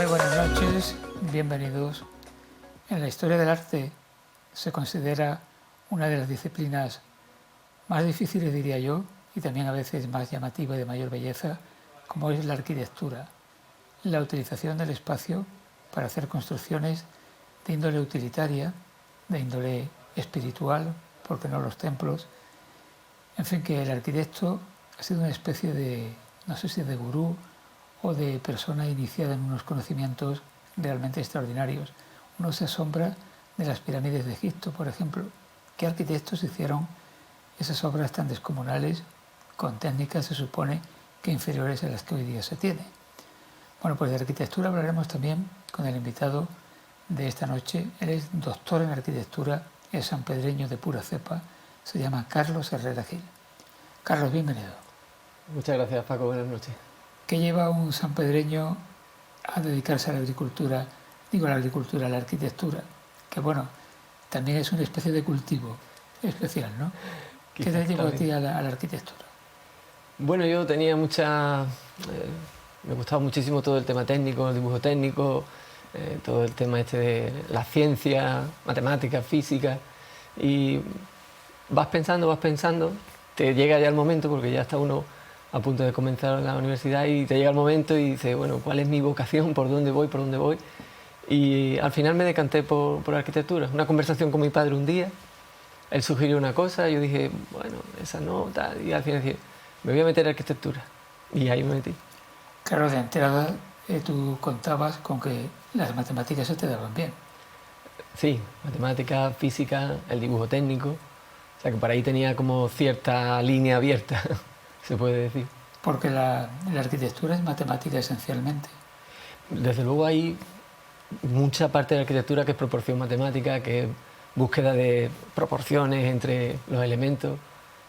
Muy buenas noches, bienvenidos. En la historia del arte se considera una de las disciplinas más difíciles, diría yo, y también a veces más llamativa y de mayor belleza, como es la arquitectura. La utilización del espacio para hacer construcciones de índole utilitaria, de índole espiritual, porque no los templos. En fin, que el arquitecto ha sido una especie de, no sé si de gurú o de persona iniciada en unos conocimientos realmente extraordinarios. Uno se asombra de las pirámides de Egipto, por ejemplo. ¿Qué arquitectos hicieron esas obras tan descomunales con técnicas, se supone, que inferiores a las que hoy día se tiene? Bueno, pues de arquitectura hablaremos también con el invitado de esta noche. Él es doctor en arquitectura, es sanpedreño de pura cepa, se llama Carlos Herrera Gil. Carlos, bienvenido. Muchas gracias, Paco, buenas noches. ¿Qué lleva a un sanpedreño a dedicarse a la agricultura? Digo a la agricultura, a la arquitectura, que bueno, también es una especie de cultivo especial, ¿no? ¿Qué te llevó a ti a la arquitectura? Bueno, yo tenía me gustaba muchísimo todo el tema técnico, el dibujo técnico, todo el tema este de la ciencia, matemáticas, física, y vas pensando, te llega ya el momento, porque ya está uno a punto de comenzar la universidad y te llega el momento y dices, bueno, ¿cuál es mi vocación? ¿Por dónde voy? Y al final me decanté por arquitectura. Una conversación con mi padre un día, él sugirió una cosa, yo dije, bueno, esa no, tal, y al final dije, me voy a meter a arquitectura. Y ahí me metí. Claro, de entrada tú contabas con que las matemáticas se te daban bien. Sí, matemática, física, el dibujo técnico. O sea que por ahí tenía como cierta línea abierta, se puede decir. Porque la arquitectura es matemática esencialmente. Desde luego hay mucha parte de la arquitectura que es proporción matemática, que es búsqueda de proporciones entre los elementos.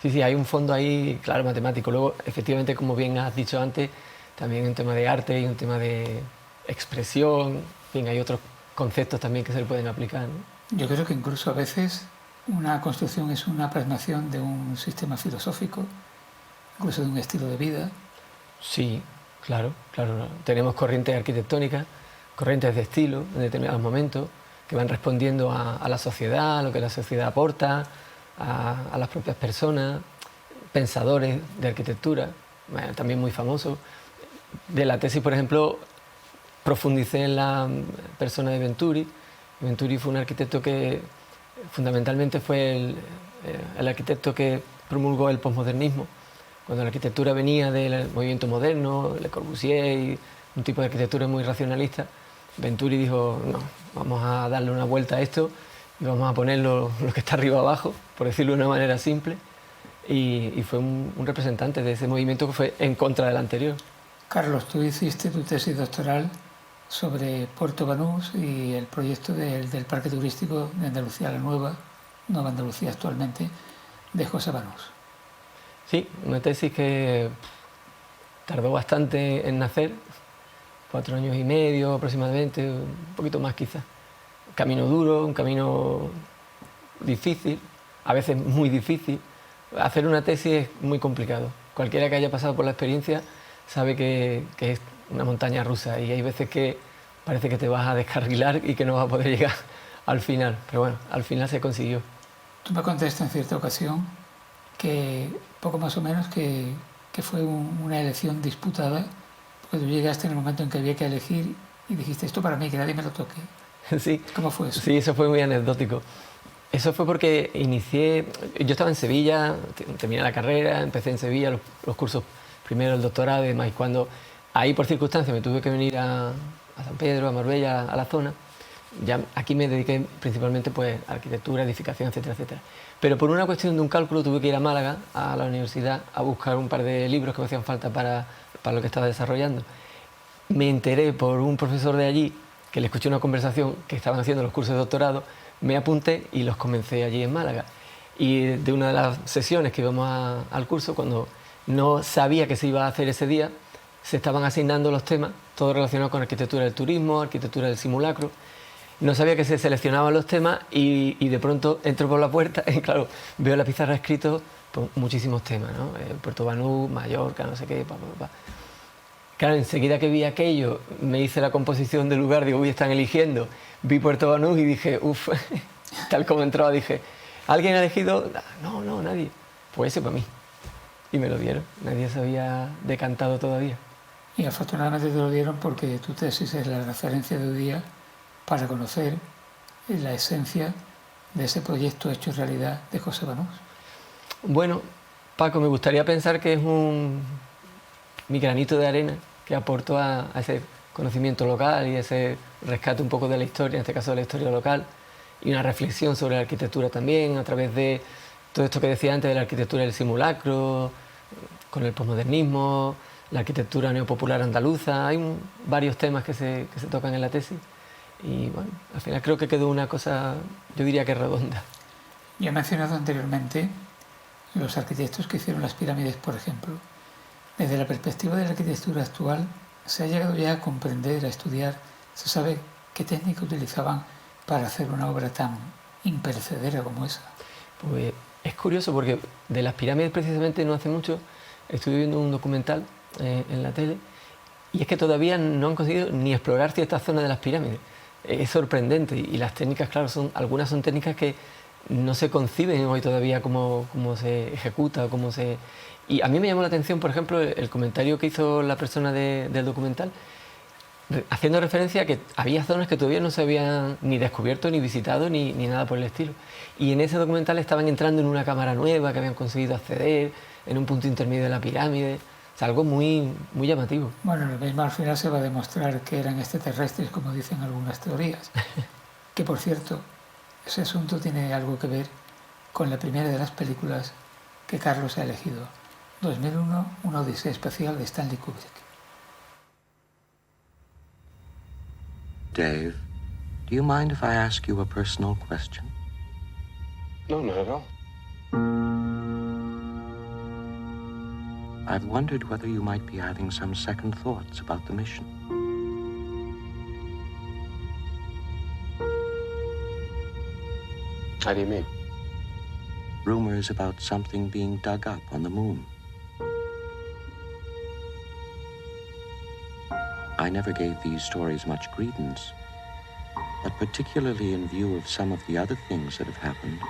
Sí, hay un fondo ahí, claro, matemático. Luego, efectivamente, como bien has dicho antes, también un tema de arte y un tema de expresión. En fin, hay otros conceptos también que se le pueden aplicar, ¿no? Yo creo que incluso a veces una construcción es una plasmación de un sistema filosófico, incluso de un estilo de vida. Sí, claro. Tenemos corrientes arquitectónicas, corrientes de estilo en determinados momentos, que van respondiendo a la sociedad, a lo que la sociedad aporta, a las propias personas, pensadores de arquitectura, también muy famosos. De la tesis, por ejemplo, profundicé en la persona de Venturi. Venturi fue un arquitecto que fundamentalmente fue el arquitecto que promulgó el posmodernismo. Cuando la arquitectura venía del movimiento moderno, Le Corbusier y un tipo de arquitectura muy racionalista, Venturi dijo, no, vamos a darle una vuelta a esto y vamos a ponerlo lo que está arriba abajo, por decirlo de una manera simple, y fue un representante de ese movimiento que fue en contra del anterior. Carlos, tú hiciste tu tesis doctoral sobre Puerto Banús y el proyecto del Parque Turístico de Andalucía la Nueva Andalucía actualmente, de José Banús. Sí, una tesis que tardó bastante en nacer, 4 años y medio aproximadamente, un poquito más quizás. Camino duro, un camino difícil, a veces muy difícil. Hacer una tesis es muy complicado. Cualquiera que haya pasado por la experiencia sabe que es una montaña rusa y hay veces que parece que te vas a descarrilar y que no vas a poder llegar al final. Pero bueno, al final se consiguió. Tú me contaste en cierta ocasión que poco más o menos que fue una elección disputada, porque tú llegaste en el momento en que había que elegir y dijiste, esto para mí, que nadie me lo toque. Sí. ¿Cómo fue eso? Sí, eso fue muy anecdótico. Eso fue porque yo estaba en Sevilla, terminé la carrera, empecé en Sevilla los cursos, primero el doctorado y demás, y cuando ahí por circunstancias me tuve que venir a San Pedro, a Marbella, a la zona, ya aquí me dediqué principalmente pues a arquitectura, edificación, etcétera, etcétera. Pero por una cuestión de un cálculo tuve que ir a Málaga, a la universidad, a buscar un par de libros que me hacían falta para lo que estaba desarrollando. Me enteré por un profesor de allí, que le escuché una conversación que estaban haciendo los cursos de doctorado, me apunté y los comencé allí en Málaga. Y de una de las sesiones que íbamos al curso, cuando no sabía que se iba a hacer ese día, se estaban asignando los temas, todo relacionado con arquitectura del turismo, arquitectura del simulacro. No sabía que se seleccionaban los temas y de pronto entro por la puerta y claro, veo en la pizarra escritos pues, muchísimos temas, ¿no? Puerto Banús, Mallorca, no sé qué, Claro, enseguida que vi aquello, me hice la composición del lugar, digo, uy, están eligiendo. Vi Puerto Banús y dije, uff, tal como entraba, dije, ¿alguien ha elegido? No, nadie. Pues ese para mí. Y me lo dieron, nadie se había decantado todavía. Y afortunadamente te lo dieron porque tu tesis es la referencia de hoy día para conocer la esencia de ese proyecto hecho realidad de José Banús. Bueno, Paco, me gustaría pensar que es mi granito de arena que aportó a ese conocimiento local y ese rescate un poco de la historia, en este caso de la historia local, y una reflexión sobre la arquitectura también, a través de todo esto que decía antes de la arquitectura del simulacro, con el posmodernismo, la arquitectura neopopular andaluza. Hay varios temas que se tocan en la tesis y bueno, al final creo que quedó una cosa, yo diría que redonda. Yo he mencionado anteriormente los arquitectos que hicieron las pirámides, por ejemplo. Desde la perspectiva de la arquitectura actual, se ha llegado ya a comprender, a estudiar, se sabe qué técnica utilizaban para hacer una obra tan imperecedera como esa. Pues es curioso porque de las pirámides precisamente no hace mucho estuve viendo un documental en la tele y es que todavía no han conseguido ni explorar ciertas zonas de las pirámides. Es sorprendente y las técnicas, claro, algunas son técnicas que no se conciben hoy todavía cómo se ejecuta, cómo se... Y a mí me llamó la atención, por ejemplo, el comentario que hizo la persona del documental, haciendo referencia a que había zonas que todavía no se habían ni descubierto, ni visitado, ni nada por el estilo. Y en ese documental estaban entrando en una cámara nueva que habían conseguido acceder, en un punto intermedio de la pirámide. O sea, algo muy, muy llamativo. Bueno, lo mismo al final se va a demostrar que eran extraterrestres, como dicen algunas teorías. Que, por cierto, ese asunto tiene algo que ver con la primera de las películas que Carlos ha elegido. 2001, una odisea espacial de Stanley Kubrick. Dave, do you mind if I ask you a personal question? No, not at all. I've wondered whether you might be having some second thoughts about the mission. How do you mean? Rumors about something being dug up on the moon. I never gave these stories much credence, but particularly in view of some of the other things that have happened,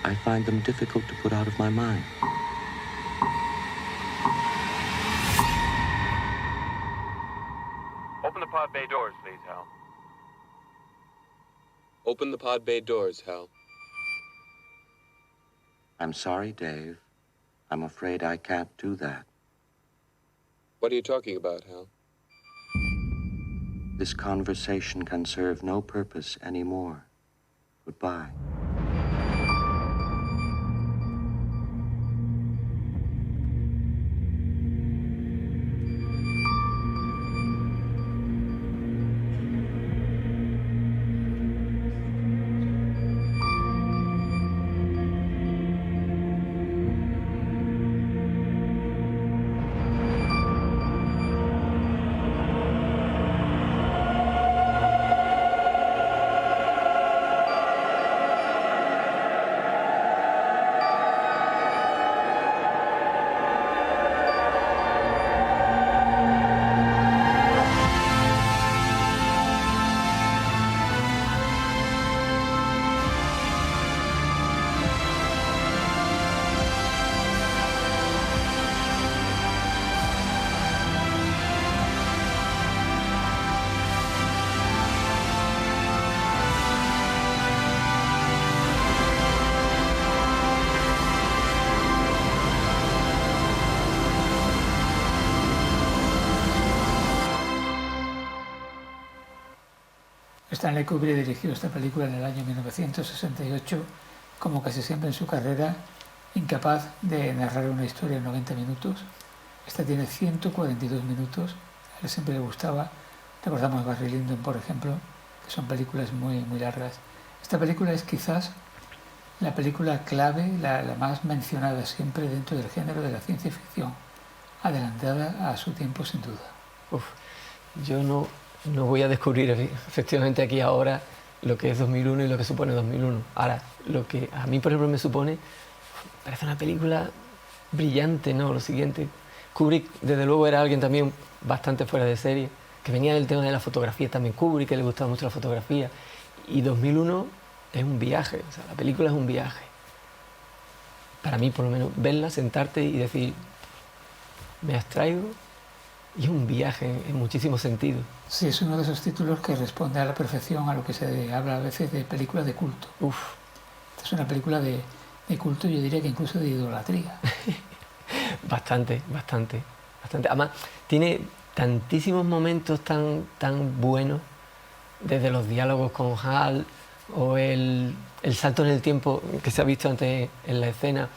I find them difficult to put out of my mind. Open the pod bay doors, please, Hal. Open the pod bay doors, Hal. I'm sorry, Dave. I'm afraid I can't do that. What are you talking about, Hal? This conversation can serve no purpose anymore. Goodbye. Stanley Kubrick dirigió esta película en el año 1968, como casi siempre en su carrera, incapaz de narrar una historia en 90 minutos. Esta tiene 142 minutos, a él siempre le gustaba. Recordamos Barry Lyndon, por ejemplo, que son películas muy, muy largas. Esta película es quizás la película clave, la más mencionada siempre dentro del género de la ciencia ficción, adelantada a su tiempo sin duda. Yo no voy a descubrir efectivamente aquí ahora lo que es 2001 y lo que supone 2001. Ahora, lo que a mí, por ejemplo, me supone, parece una película brillante, ¿no? Lo siguiente, Kubrick, desde luego, era alguien también bastante fuera de serie, que venía del tema de la fotografía también. Kubrick, que le gustaba mucho la fotografía. Y 2001 es un viaje, o sea, la película es un viaje. Para mí, por lo menos, verla, sentarte y decir, me abstraigo, y es un viaje en muchísimos sentidos. Sí, es uno de esos títulos que responde a la perfección a lo que se habla a veces de películas de culto. Uf. Esta es una película de culto, yo diría que incluso de idolatría. Bastante. Además, tiene tantísimos momentos tan buenos, desde los diálogos con Hal o el salto en el tiempo que se ha visto antes en la escena,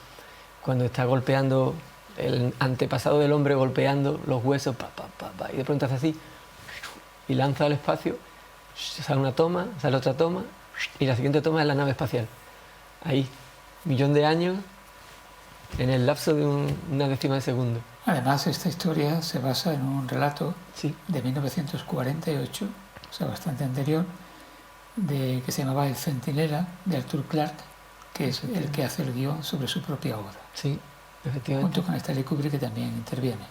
cuando está golpeando el antepasado del hombre, golpeando los huesos, y de pronto hace así, y lanza al espacio, sale una toma, sale otra toma, y la siguiente toma es la nave espacial. Ahí, 1.000.000 de años, en el lapso de una décima de segundo. Además, esta historia se basa en un relato Sí. de 1948, o sea, bastante anterior, que se llamaba El Centinela, de Arthur Clarke, que es el que hace el guión sobre su propia obra, Sí, efectivamente. junto con Stanley Kubrick, que también interviene.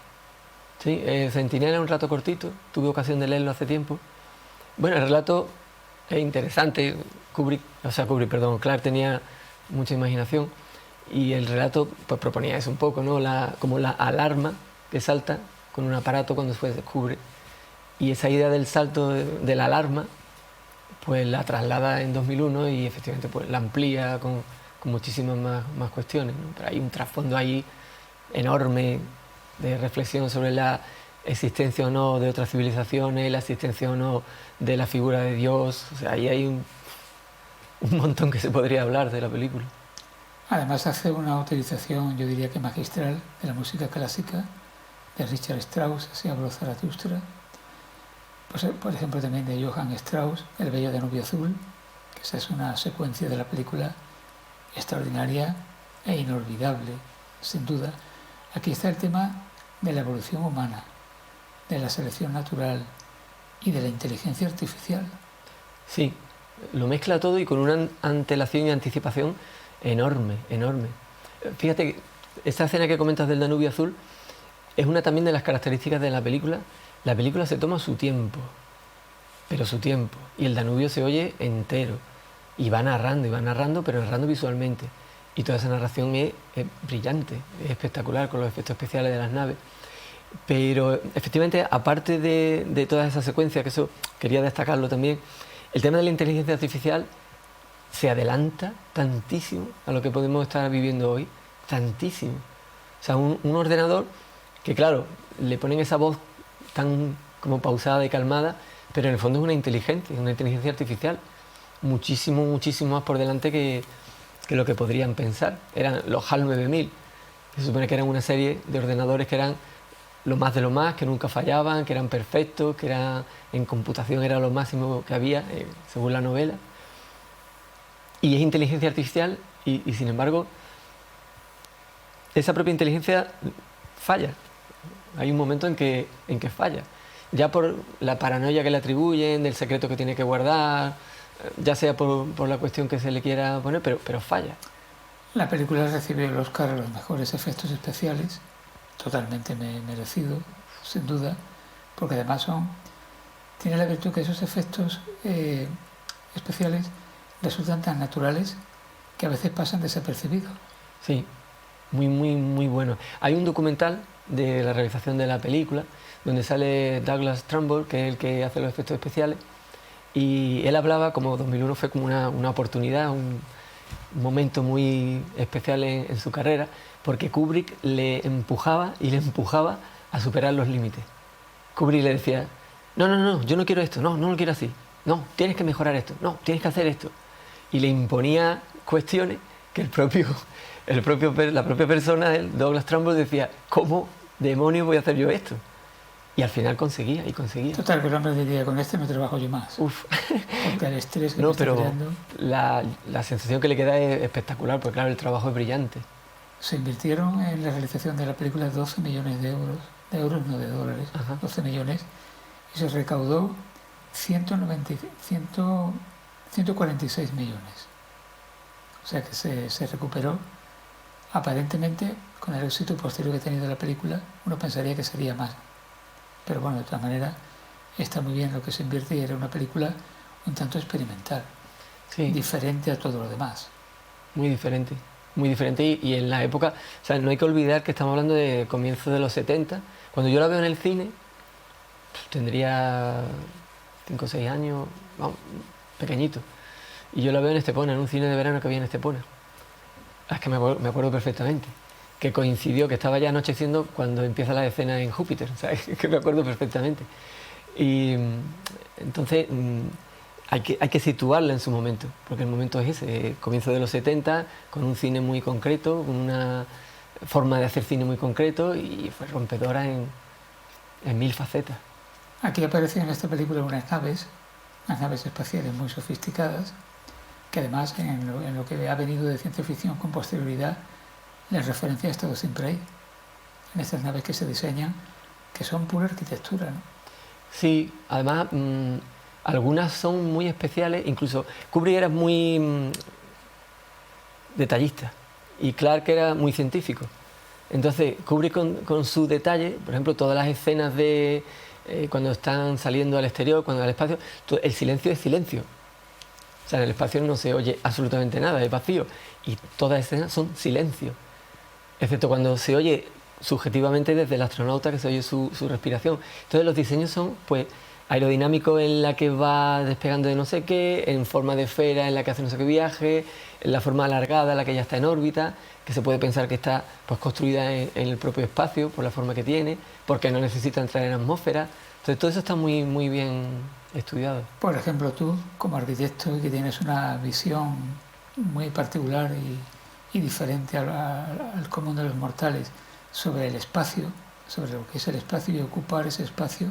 Sí, Centinela es un relato cortito, tuve ocasión de leerlo hace tiempo. Bueno, el relato es interesante, Clarke tenía mucha imaginación y el relato pues proponía eso un poco, ¿no? Como la alarma que salta con un aparato cuando se descubre, y esa idea del salto de la alarma pues la traslada en 2001 y efectivamente pues la amplía con muchísimas más cuestiones, ¿no? Pero hay un trasfondo ahí enorme de reflexión sobre la existencia o no de otras civilizaciones, la existencia o no de la figura de Dios. O sea, ahí hay un montón que se podría hablar de la película. Además hace una utilización, yo diría que magistral, de la música clásica de Richard Strauss, así habló Zaratustra, pues, por ejemplo también de Johann Strauss, El bello Danubio azul, que esa es una secuencia de la película extraordinaria e inolvidable, sin duda. Aquí está el tema de la evolución humana, de la selección natural y de la inteligencia artificial. Sí, lo mezcla todo y con una antelación y anticipación enorme. Fíjate que esta escena que comentas del Danubio azul es una también de las características de la película. La película se toma su tiempo, pero su tiempo, y el Danubio se oye entero, y va narrando, pero narrando visualmente. Y toda esa narración es brillante, es espectacular con los efectos especiales de las naves. Pero efectivamente, aparte de toda esa secuencia, que eso quería destacarlo también, el tema de la inteligencia artificial se adelanta tantísimo a lo que podemos estar viviendo hoy, tantísimo. O sea, un ordenador que, claro, le ponen esa voz tan como pausada y calmada, pero en el fondo es una inteligencia artificial, muchísimo más por delante que lo que podrían pensar. Eran los HAL 9000, que se supone que eran una serie de ordenadores que eran lo más de lo más, que nunca fallaban, que eran perfectos, que en computación era lo máximo que había, según la novela. Y es inteligencia artificial y sin embargo, esa propia inteligencia falla. Hay un momento en que falla. Ya por la paranoia que le atribuyen, del secreto que tiene que guardar, ya sea por la cuestión que se le quiera poner, pero falla. La película recibe el Oscar a los mejores efectos especiales, totalmente merecido, sin duda, porque además tiene la virtud que esos efectos especiales resultan tan naturales que a veces pasan desapercibidos. Sí, muy bueno. Hay un documental de la realización de la película donde sale Douglas Trumbull, que es el que hace los efectos especiales, y él hablaba como 2001 fue como una oportunidad, un momento muy especial en su carrera, porque Kubrick le empujaba a superar los límites. Kubrick le decía, no, yo no quiero esto, no lo quiero así, no, tienes que mejorar esto, no, tienes que hacer esto. Y le imponía cuestiones que la propia persona, Douglas Trumbull, decía, ¿cómo demonios voy a hacer yo esto? Y al final conseguía. Total, que el hombre diría, con este no trabajo yo más. Uf. Porque el estrés que no, me está pero creando... la sensación que le queda es espectacular, porque claro, el trabajo es brillante. Se invirtieron en la realización de la película 12 millones de euros, no de dólares, Ajá. 12 millones, y se recaudó 146 millones. O sea que se recuperó Aparentemente, con el éxito posterior que ha tenido la película, uno pensaría que sería más. Pero bueno, de todas maneras, está muy bien lo que se invierte y era una película un tanto experimental, Sí, diferente a todo lo demás. muy diferente. Muy diferente y en la época, o sea, no hay que olvidar que estamos hablando de comienzos de los 70. Cuando yo la veo en el cine, tendría 5 o 6 años, vamos, pequeñito. Y yo la veo en Estepona, en un cine de verano que había en Estepona. Es que me acuerdo perfectamente. Que coincidió, que estaba ya anocheciendo cuando empieza la escena en Júpiter. O sea, que me acuerdo perfectamente. Y entonces hay que situarla en su momento, porque el momento es ese, comienzo de los 70, con un cine muy concreto, con una forma de hacer cine muy concreto y fue rompedora en 1000 facetas. Aquí aparecen en esta película unas naves espaciales muy sofisticadas, que además en lo que ha venido de ciencia ficción con posterioridad, la referencia ha estado siempre ahí, en estas naves que se diseñan, que son pura arquitectura, ¿no? Sí, además algunas son muy especiales, incluso Kubrick era muy detallista y Clark era muy científico. Entonces Kubrick con su detalle, por ejemplo, todas las escenas de cuando están saliendo al exterior, cuando al espacio, el silencio es silencio. O sea, en el espacio no se oye absolutamente nada, es vacío. Y todas las escenas son silencio. Excepto cuando se oye subjetivamente desde el astronauta, que se oye su respiración. Entonces los diseños son pues aerodinámicos en la que va despegando de no sé qué, en forma de esfera en la que hace no sé qué viaje, en la forma alargada en la que ya está en órbita, que se puede pensar que está pues construida en el propio espacio por la forma que tiene, porque no necesita entrar en atmósfera. Entonces todo eso está muy, muy bien estudiado. Por ejemplo, tú, como arquitecto, que tienes una visión muy particular y diferente al común de los mortales sobre el espacio, sobre lo que es el espacio y ocupar ese espacio,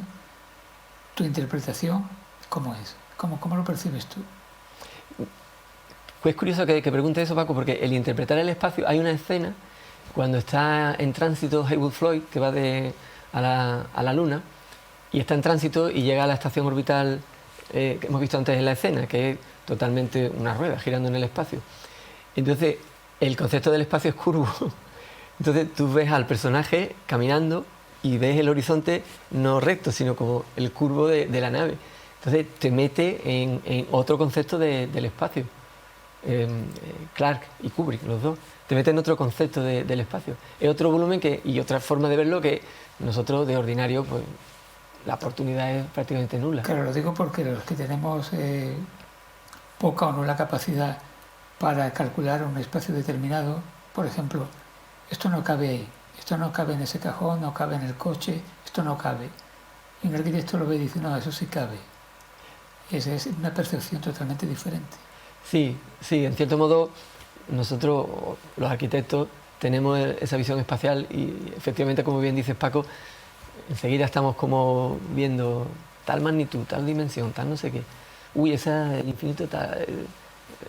tu interpretación, ¿cómo es? ¿Cómo lo percibes tú? Pues es curioso que pregunte eso, Paco, porque el interpretar el espacio, hay una escena cuando está en tránsito Heywood Floyd, que va a la Luna, y está en tránsito y llega a la estación orbital que hemos visto antes en la escena, que es totalmente una rueda girando en el espacio. Entonces, el concepto del espacio es curvo. Entonces, tú ves al personaje caminando y ves el horizonte no recto, sino como el curvo de la nave. Entonces, te mete en otro concepto del espacio. Clark y Kubrick, los dos, te meten en otro concepto del espacio. Es otro volumen y otra forma de verlo que nosotros de ordinario, pues la oportunidad es prácticamente nula. Claro, lo digo porque los que tenemos poca o nula capacidad para calcular un espacio determinado, por ejemplo, esto no cabe ahí, esto no cabe en ese cajón, no cabe en el coche, esto no cabe. Y un arquitecto lo ve y dice, no, eso sí cabe. Esa es una percepción totalmente diferente. Sí, en cierto modo nosotros, los arquitectos, tenemos esa visión espacial y efectivamente, como bien dices, Paco, enseguida estamos como viendo tal magnitud, tal dimensión, tal no sé qué. Uy, esa, el infinito, tal,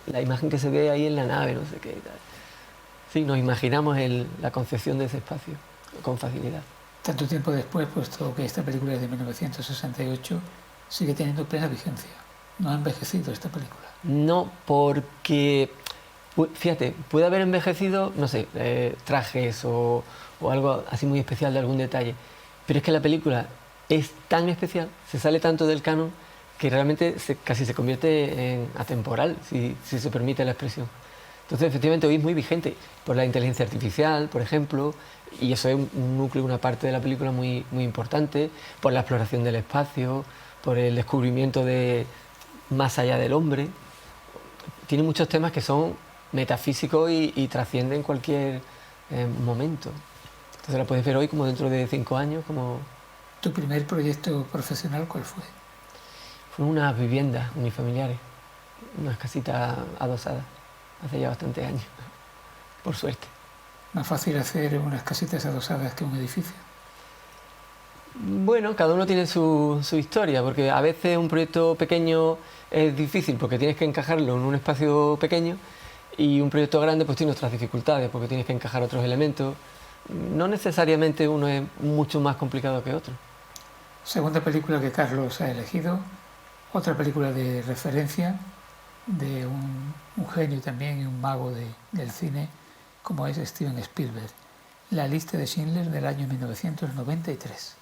la imagen que se ve ahí en la nave, no sé qué. Tal. Sí, nos imaginamos la concepción de ese espacio con facilidad. Tanto tiempo después, puesto que esta película es de 1968, sigue teniendo plena vigencia. No ha envejecido esta película. No, porque, fíjate, puede haber envejecido, no sé, trajes o algo así muy especial de algún detalle, pero es que la película es tan especial, se sale tanto del canon, que realmente casi se convierte en atemporal, si se permite la expresión. Entonces, efectivamente, hoy es muy vigente por la inteligencia artificial, por ejemplo, y eso es un núcleo, una parte de la película muy, muy importante, por la exploración del espacio, por el descubrimiento de más allá del hombre. Tiene muchos temas que son metafísicos y trascienden cualquier momento. Entonces la puedes ver hoy como dentro de 5 años, como... ¿Tu primer proyecto profesional cuál fue? Fueron unas viviendas unifamiliares, unas casitas adosadas, hace ya bastantes años, por suerte. ¿Más fácil hacer unas casitas adosadas que un edificio? Bueno, cada uno tiene su historia, porque a veces un proyecto pequeño es difícil porque tienes que encajarlo en un espacio pequeño y un proyecto grande pues tiene otras dificultades porque tienes que encajar otros elementos. No necesariamente uno es mucho más complicado que otro. Segunda película que Carlos ha elegido, otra película de referencia de un genio también y un mago del cine como es Steven Spielberg, La lista de Schindler del año 1993.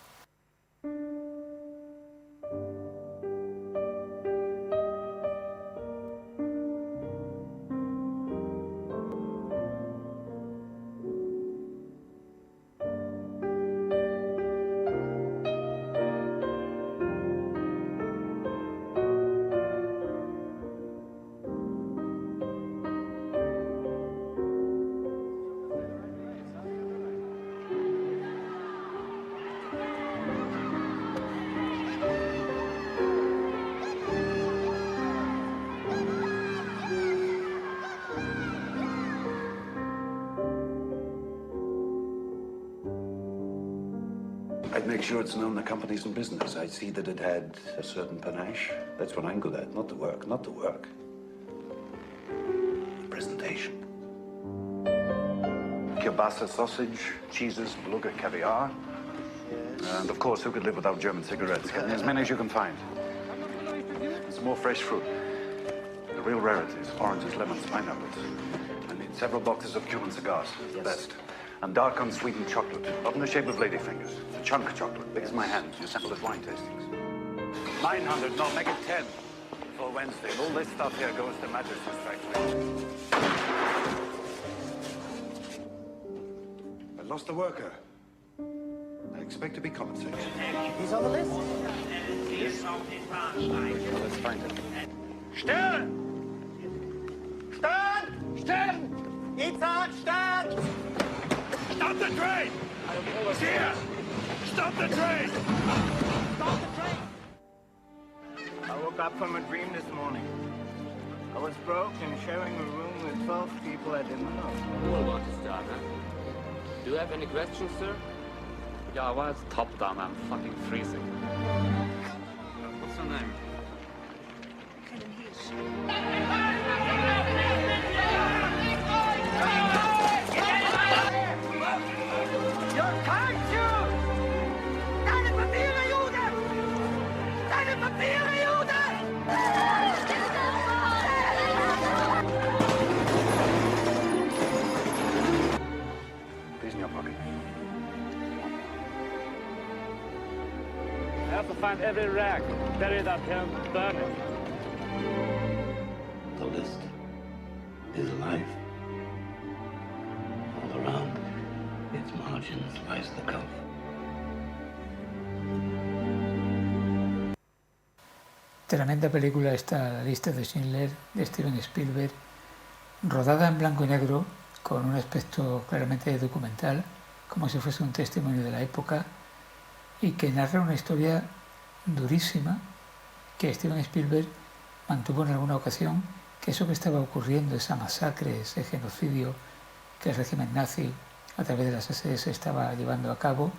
I'd make sure it's known the company's in business. I'd see that it had a certain panache. That's what I'm good at. Not the work, not the work. The presentation. Kielbasa sausage, cheeses, beluga caviar. And of course, who could live without German cigarettes? Getting as many as you can find. Some more fresh fruit. The real rarities, oranges, lemons, pineapples. I need several boxes of Cuban cigars, the best. And dark unsweetened chocolate, not in the shape of ladyfingers. It's a chunk chocolate, big as my hand. You sample at wine tastings. 900, no, make it 10 for Wednesday. All this stuff here goes to Majesty's factory. I lost a worker. I expect to be compensated. He's on the list. Yes. Well, let's find him. Stern! Stern! Stern! Itzhak, Stern! Stop the train! He's here! Stop the train! Stop the train! I woke up from a dream this morning. I was broke and sharing a room with 12 people I didn't know. Who will want to start, huh? Do you have any questions, sir? Yeah, well, it's top down. I'm fucking freezing. What's your name? Your Kartschuk! Deine Papiere, Jude! Deine Papiere, Jude! These in your pocket. I have to find every rag, bury it up here, and burn it. The list is alive. All around its margins lies the gulf. Tremenda película esta, La lista de Schindler, de Steven Spielberg, rodada en blanco y negro, con un aspecto claramente documental, como si fuese un testimonio de la época, y que narra una historia durísima que Steven Spielberg mantuvo en alguna ocasión, que eso que estaba ocurriendo, esa masacre, ese genocidio que el régimen nazi a través de las SS estaba llevando a cabo,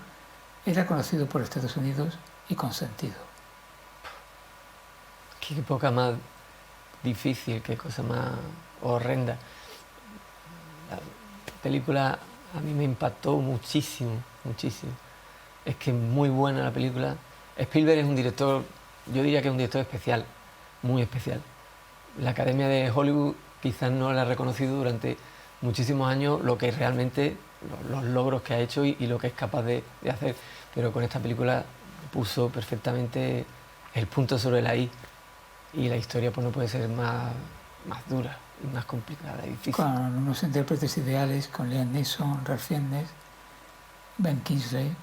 era conocido por Estados Unidos y consentido. Qué época más difícil, qué cosa más horrenda. La película a mí me impactó muchísimo, muchísimo. Es que es muy buena la película. Spielberg es un director, yo diría que es un director especial, muy especial. La Academia de Hollywood quizás no le ha reconocido durante muchísimos años lo que realmente, los logros que ha hecho y lo que es capaz de hacer. Pero con esta película puso perfectamente el punto sobre la I. Y la historia pues no puede ser más dura, más complicada y difícil. Con unos intérpretes ideales, con Liam Neeson, Ralph Fiennes, Ben Kingsley,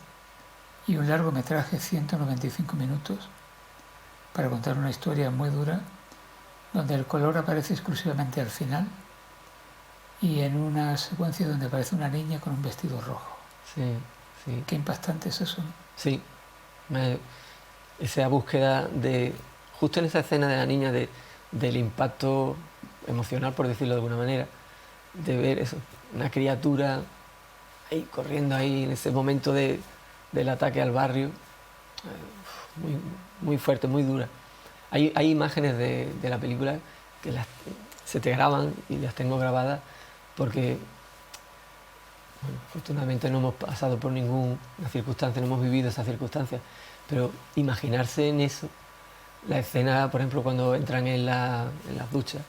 y un largometraje, 195 minutos, para contar una historia muy dura, donde el color aparece exclusivamente al final, y en una secuencia donde aparece una niña con un vestido rojo. Sí, sí. Qué impactante es eso, ¿no? Sí, esa búsqueda de... Justo en esa escena de la niña, del impacto emocional, por decirlo de alguna manera, de ver eso, una criatura ahí corriendo ahí en ese momento del ataque al barrio, muy, muy fuerte, muy dura. Hay imágenes de la película que se te graban y las tengo grabadas porque, bueno, afortunadamente no hemos pasado por ninguna circunstancia, no hemos vivido esas circunstancias, pero imaginarse en eso, la escena, por ejemplo, cuando entran en las duchas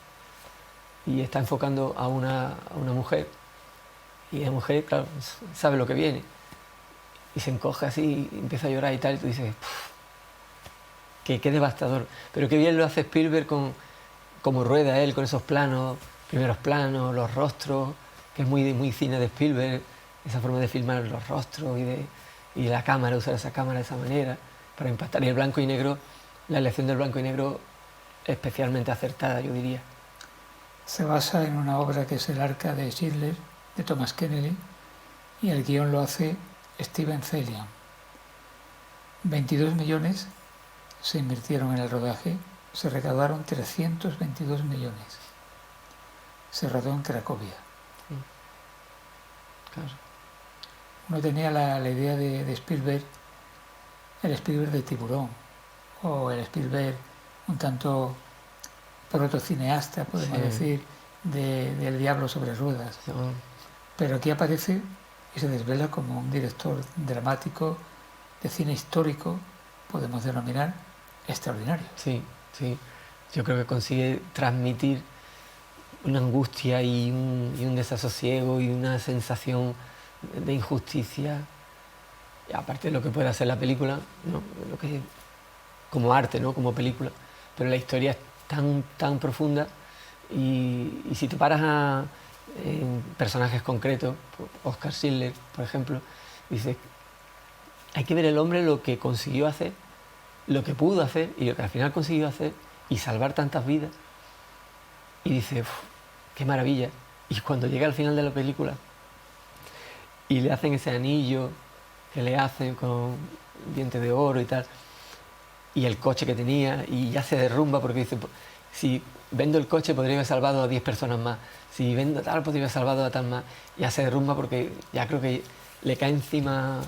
y está enfocando a una mujer Y la mujer, claro, sabe lo que viene. Y se encoge así, y empieza a llorar y tal, y tú dices, qué devastador. Pero qué bien lo hace Spielberg como rueda él, con esos planos, primeros planos, los rostros, que es muy cine de Spielberg, esa forma de filmar los rostros y la cámara, usar esa cámara de esa manera para impactar. Y el blanco y negro, la elección del blanco y negro especialmente acertada, yo diría. Se basa en una obra que es El arca de Schindler, de Thomas Kennedy, y el guión lo hace Steven Zalian. 22 millones se invirtieron en el rodaje, se recaudaron 322 millones. Se rodó en Cracovia. Claro. Uno tenía la idea de Spielberg, el Spielberg de Tiburón, o el Spielberg un tanto protocineasta, podemos decir, del Diablo sobre ruedas. Sí. Pero aquí aparece y se desvela como un director dramático de cine histórico, podemos denominar, extraordinario. Sí, sí. Yo creo que consigue transmitir una angustia y un desasosiego y una sensación de injusticia, y aparte de lo que puede hacer la película, ¿no? Lo que, como arte, ¿no? Como película, pero la historia es tan profunda y si te paras en personajes concretos, Oscar Schindler, por ejemplo, dices, hay que ver el hombre lo que consiguió hacer, lo que pudo hacer y lo que al final consiguió hacer y salvar tantas vidas, y dice, qué maravilla. Y cuando llega al final de la película y le hacen ese anillo que le hacen con dientes de oro y tal, y el coche que tenía, y ya se derrumba porque dice, si vendo el coche podría haber salvado a 10 personas más, si vendo tal podría haber salvado a tal más, ya se derrumba porque ya creo que le cae encima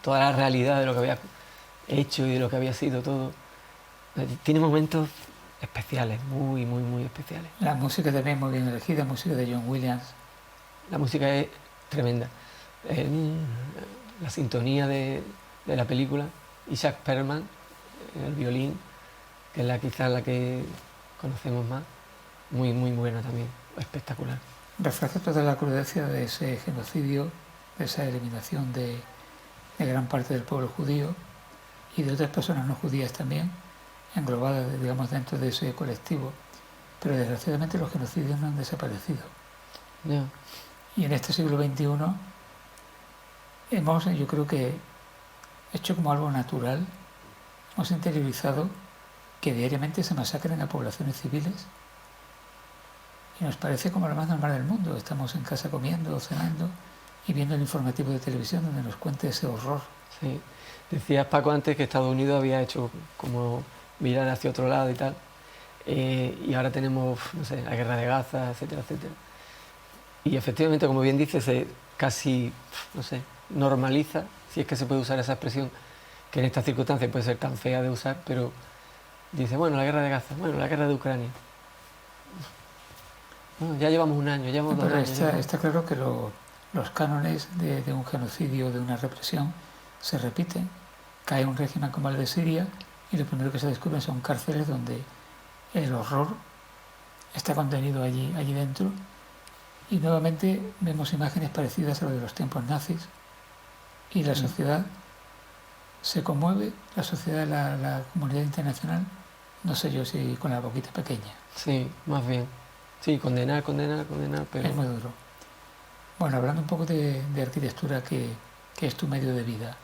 toda la realidad de lo que había hecho y de lo que había sido todo. Tiene momentos especiales, muy especiales. La música también muy bien elegida, música de John Williams. La música es tremenda. La sintonía de la película, Isaac Perlman, el violín, que es quizás la que conocemos más, muy buena también, espectacular. Refleja toda la crudeza de ese genocidio, de esa eliminación de gran parte del pueblo judío y de otras personas no judías también, englobadas, digamos, dentro de ese colectivo. Pero desgraciadamente los genocidios no han desaparecido. Yeah. Y en este siglo XXI hemos, yo creo que, hecho como algo natural, hemos interiorizado que diariamente se masacren a poblaciones civiles y nos parece como lo más normal del mundo. Estamos en casa comiendo o cenando y viendo el informativo de televisión donde nos cuenta ese horror. Sí. Decías, Paco, antes que Estados Unidos había hecho como mirar hacia otro lado y tal, y ahora tenemos, no sé, la guerra de Gaza, etcétera, etcétera. Y efectivamente, como bien dices, se casi, no sé, normaliza, si es que se puede usar esa expresión, que en estas circunstancias puede ser tan fea de usar, pero dice, bueno, la guerra de Gaza, bueno, la guerra de Ucrania. Bueno, ya llevamos un año, ya llevamos 2 años. Está claro que los cánones de un genocidio, de una represión, se repiten. Cae un régimen como el de Siria y lo primero que se descubre son cárceles donde el horror está contenido allí dentro, y nuevamente vemos imágenes parecidas a lo de los tiempos nazis y la sociedad se conmueve, la sociedad, la comunidad internacional, no sé yo si con la boquita pequeña. Sí, más bien. Sí, condenar, pero... Es muy duro. Bueno, hablando un poco de arquitectura, que es tu medio de vida.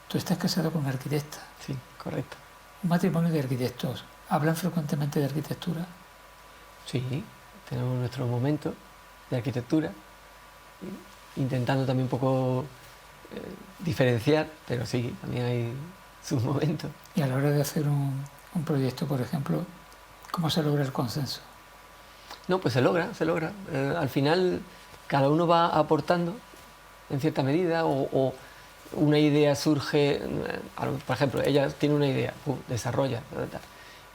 Tú estás casado con una arquitecta. Sí, correcto. Un matrimonio de arquitectos. ¿Hablan frecuentemente de arquitectura? Sí, tenemos nuestros momentos de arquitectura, intentando también un poco diferenciar, pero sí, también hay sus momentos. Y a la hora de hacer un proyecto, por ejemplo, ¿cómo se logra el consenso? No, pues se logra. Al final cada uno va aportando en cierta medida, o una idea surge, por ejemplo, ella tiene una idea, desarrolla,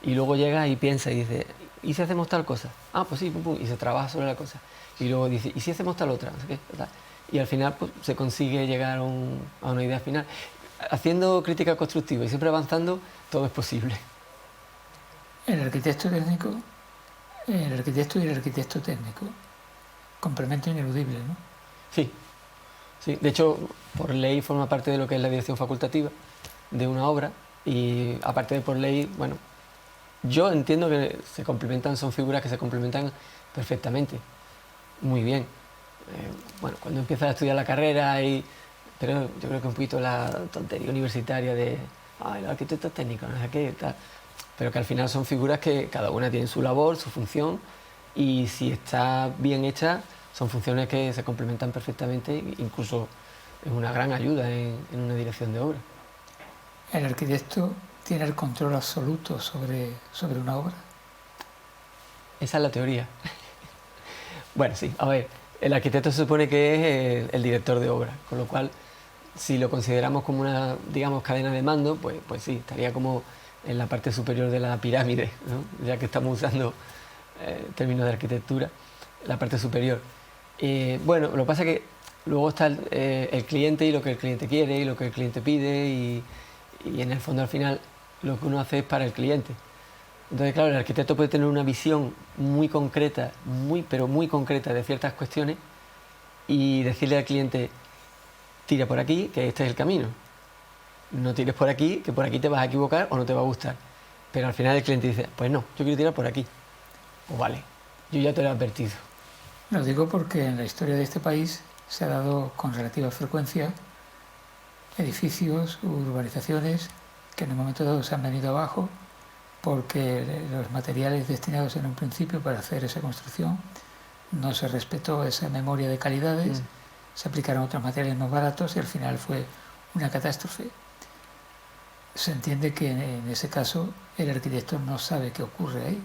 y luego llega y piensa y dice, ¿y si hacemos tal cosa? Ah, pues sí, y se trabaja sobre la cosa. Y luego dice, ¿y si hacemos tal otra? No sé qué, tal. Y al final pues, se consigue llegar a una idea final. Haciendo crítica constructiva y siempre avanzando, todo es posible. El arquitecto técnico, el arquitecto y el arquitecto técnico, complemento ineludible, ¿no? Sí, Sí, de hecho, por ley forma parte de lo que es la dirección facultativa de una obra y aparte de por ley, bueno, yo entiendo que se complementan, son figuras que se complementan perfectamente, muy bien. Bueno, cuando empiezas a estudiar la carrera pero yo creo que un poquito la tontería universitaria de los arquitectos técnicos, no sé qué, tal, pero que al final son figuras que cada una tiene su labor, su función y si está bien hecha son funciones que se complementan perfectamente, incluso es una gran ayuda en una dirección de obra. ¿El arquitecto tiene el control absoluto sobre una obra? Esa es la teoría. Bueno, sí, a ver, el arquitecto se supone que es el director de obra, con lo cual, si lo consideramos como una, digamos, cadena de mando, pues sí, estaría como en la parte superior de la pirámide, ¿no? Ya que estamos usando términos de arquitectura, la parte superior. Bueno, lo que pasa es que luego está el cliente y lo que el cliente quiere y lo que el cliente pide y en el fondo al final lo que uno hace es para el cliente. Entonces, claro, el arquitecto puede tener una visión muy concreta, pero muy concreta de ciertas cuestiones y decirle al cliente, tira por aquí, que este es el camino. No tires por aquí, que por aquí te vas a equivocar o no te va a gustar. Pero al final el cliente dice, pues no, yo quiero tirar por aquí. Pues vale, yo ya te lo he advertido. Lo digo porque en la historia de este país se ha dado con relativa frecuencia edificios, urbanizaciones que en un momento dado se han venido abajo porque los materiales destinados en un principio para hacer esa construcción no se respetó esa memoria de calidades, se aplicaron otros materiales más baratos y al final fue una catástrofe. Se entiende que en ese caso el arquitecto no sabe qué ocurre ahí.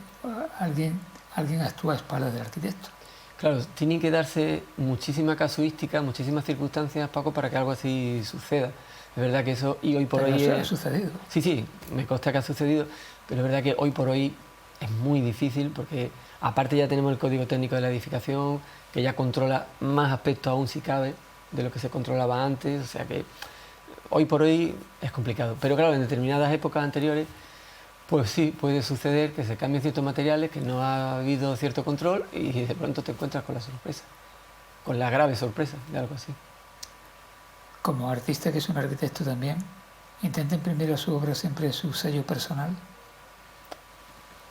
Alguien actúa a espaldas del arquitecto. Claro, tienen que darse muchísima casuística, muchísimas circunstancias, Paco, para que algo así suceda. Es verdad que eso, y hoy por hoy... ha sucedido. Sí, me consta que ha sucedido, pero es verdad que hoy por hoy es muy difícil porque aparte ya tenemos el Código Técnico de la Edificación, que ya controla más aspectos aún si cabe de lo que se controlaba antes, o sea que hoy por hoy es complicado. Pero claro, en determinadas épocas anteriores, pues sí, puede suceder que se cambien ciertos materiales, que no ha habido cierto control y de pronto te encuentras con la sorpresa, con la grave sorpresa de algo así. Como artista, que es un arquitecto también, ¿intenta imprimir a su obra siempre su sello personal?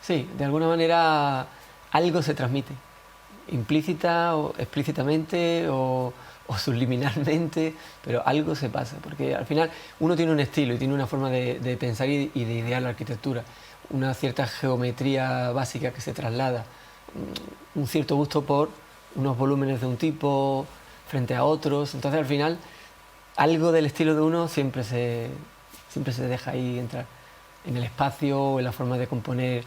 Sí, de alguna manera algo se transmite, implícita o explícitamente o subliminalmente, pero algo se pasa, porque al final uno tiene un estilo y tiene una forma de pensar y de idear la arquitectura, una cierta geometría básica que se traslada, un cierto gusto por unos volúmenes de un tipo frente a otros, entonces al final algo del estilo de uno siempre se deja ahí entrar en el espacio o en la forma de componer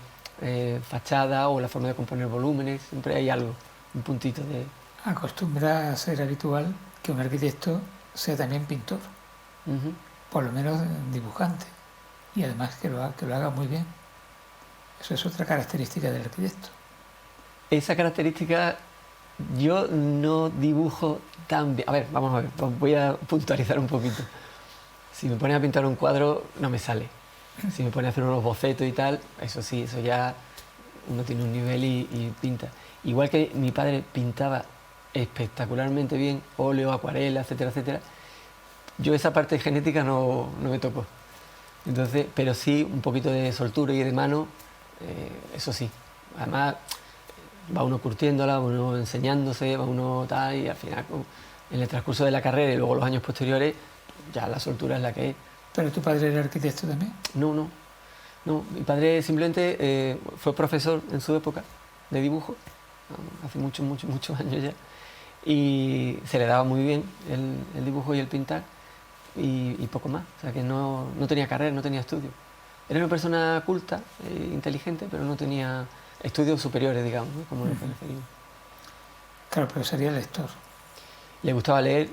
fachada o la forma de componer volúmenes, siempre hay algo, un puntito de... Acostumbra a ser habitual que un arquitecto sea también pintor, por lo menos dibujante, y además que lo haga muy bien. Eso es otra característica del arquitecto. Esa característica yo no dibujo tan bien. A ver, vamos a ver, voy a puntualizar un poquito. Si me pones a pintar un cuadro, no me sale. Si me pones a hacer unos bocetos y tal, eso sí, eso ya uno tiene un nivel y pinta. Igual que mi padre pintaba espectacularmente bien, óleo, acuarela, etcétera, etcétera, yo esa parte genética no me tocó. Entonces, pero sí un poquito de soltura y de mano, eso sí. Además, va uno curtiéndola, va uno enseñándose, va uno tal, y al final, en el transcurso de la carrera y luego los años posteriores, ya la soltura es la que es. ¿Pero tu padre era arquitecto también? No, mi padre simplemente fue profesor en su época de dibujo, hace muchos años ya, y se le daba muy bien el dibujo y el pintar, y poco más, o sea que no tenía carrera, no tenía estudio. Era una persona culta, inteligente, pero no tenía estudios superiores, digamos, ¿no? Como lo que referimos. Claro, pero sería lector. Le gustaba leer,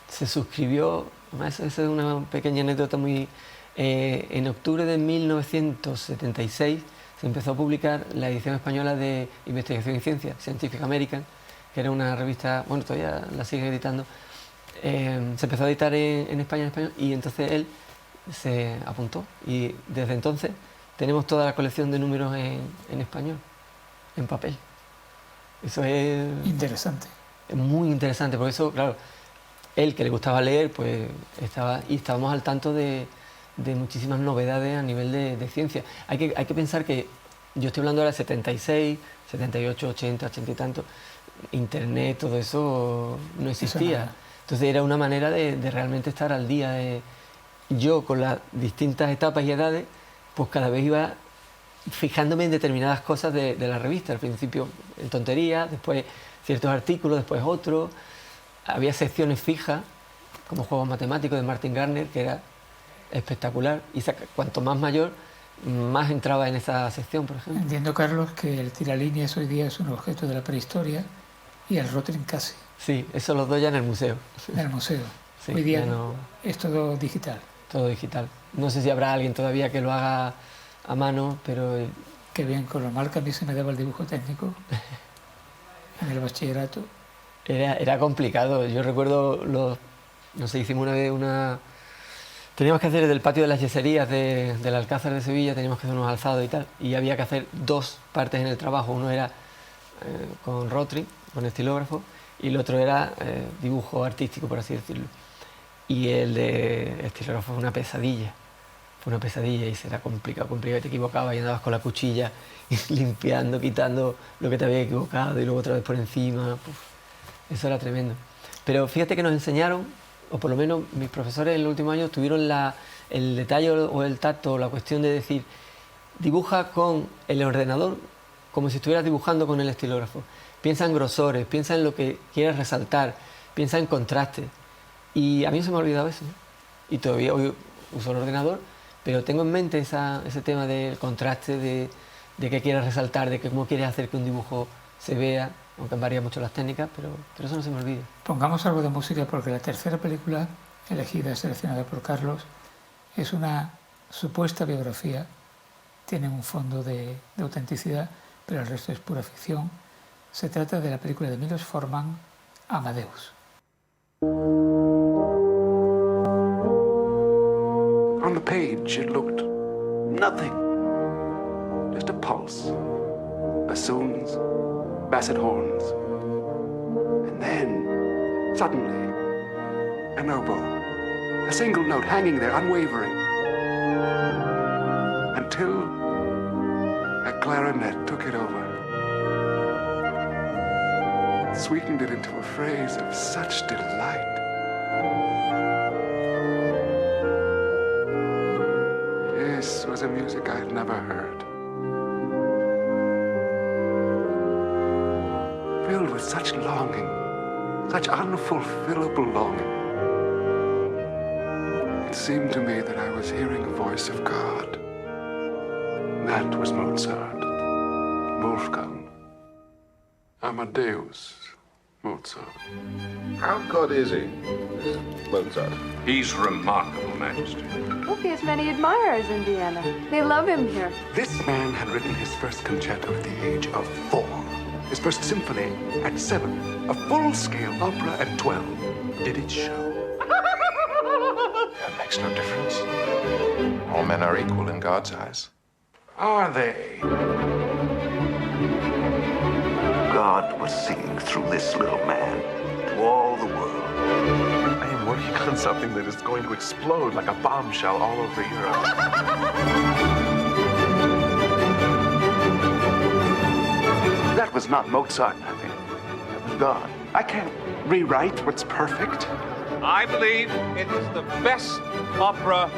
se suscribió, esa es una pequeña anécdota muy... en octubre de 1976 se empezó a publicar la edición española de Investigación y Ciencia, Scientific American, que era una revista, bueno, todavía la sigue editando, se empezó a editar en España en español y entonces él se apuntó y desde entonces tenemos toda la colección de números en español, en papel. Eso es... Interesante. Es muy interesante, porque eso, claro, él, que le gustaba leer, pues estábamos al tanto de muchísimas novedades a nivel de ciencia. Hay que pensar que yo estoy hablando ahora de 76, 78, 80, 80 y tanto. Internet, todo eso no existía. Entonces era una manera de realmente estar al día. Yo, con las distintas etapas y edades, pues cada vez iba fijándome en determinadas cosas de la revista. Al principio en tonterías, después ciertos artículos, después otros. Había secciones fijas, como Juegos Matemáticos de Martin Gardner, que era espectacular. Y cuanto más mayor, más entraba en esa sección, por ejemplo. Entiendo, Carlos, que el tiralíneas hoy día es un objeto de la prehistoria y el Rotring casi. Sí, eso los dos ya en el museo. En el museo. Sí, hoy día es todo digital. Todo digital. No sé si habrá alguien todavía que lo haga a mano, pero... Qué bien, con lo mal que a mí se me daba el dibujo técnico en el bachillerato. Era complicado. Yo recuerdo, no sé, hicimos una vez teníamos que hacer del patio de las yeserías del Alcázar de Sevilla, teníamos que hacer unos alzados y tal, y había que hacer dos partes en el trabajo. Uno era con Rotring, con estilógrafo, y el otro era dibujo artístico, por así decirlo. Y el de estilógrafo fue una pesadilla y era complicado, y te equivocabas y andabas con la cuchilla limpiando, quitando lo que te había equivocado y luego otra vez por encima. Eso era tremendo. Pero fíjate que nos enseñaron, o por lo menos mis profesores en los últimos años tuvieron el detalle o el tacto o la cuestión de decir, dibuja con el ordenador como si estuvieras dibujando con el estilógrafo. Piensa en grosores, piensa en lo que quieras resaltar, piensa en contraste. Y a mí se me ha olvidado eso, ¿no? Y todavía hoy uso el ordenador, pero tengo en mente ese tema del contraste, de qué quieres resaltar, de cómo quieres hacer que un dibujo se vea, aunque varían mucho las técnicas, pero eso no se me olvida. Pongamos algo de música porque la tercera película elegida, seleccionada por Carlos, es una supuesta biografía, tiene un fondo de autenticidad, pero el resto es pura ficción. Se trata de la película de Milos Forman, Amadeus. On the page, it looked nothing. Just a pulse, bassoons, basset horns. And then, suddenly, an oboe, a single note hanging there, unwavering. Until a clarinet took it over. Sweetened it into a phrase of such delight. This was a music I had never heard. Filled with such longing, such unfulfillable longing. It seemed to me that I was hearing a voice of God. That was Mozart, Wolfgang, Amadeus Mozart. How good is he, Mozart? He's remarkable, Majesty. Look, he has many admirers in Vienna. They love him here. This man had written his first concerto at the age of 4. His first symphony at 7. A full-scale opera at 12. Did it show? That makes no difference. All men are equal in God's eyes. Are they? God was singing through this little man to all the world. I am working on something that is going to explode like a bombshell all over Europe. That was not Mozart. That was God. I can't rewrite what's perfect. I believe it is the best opera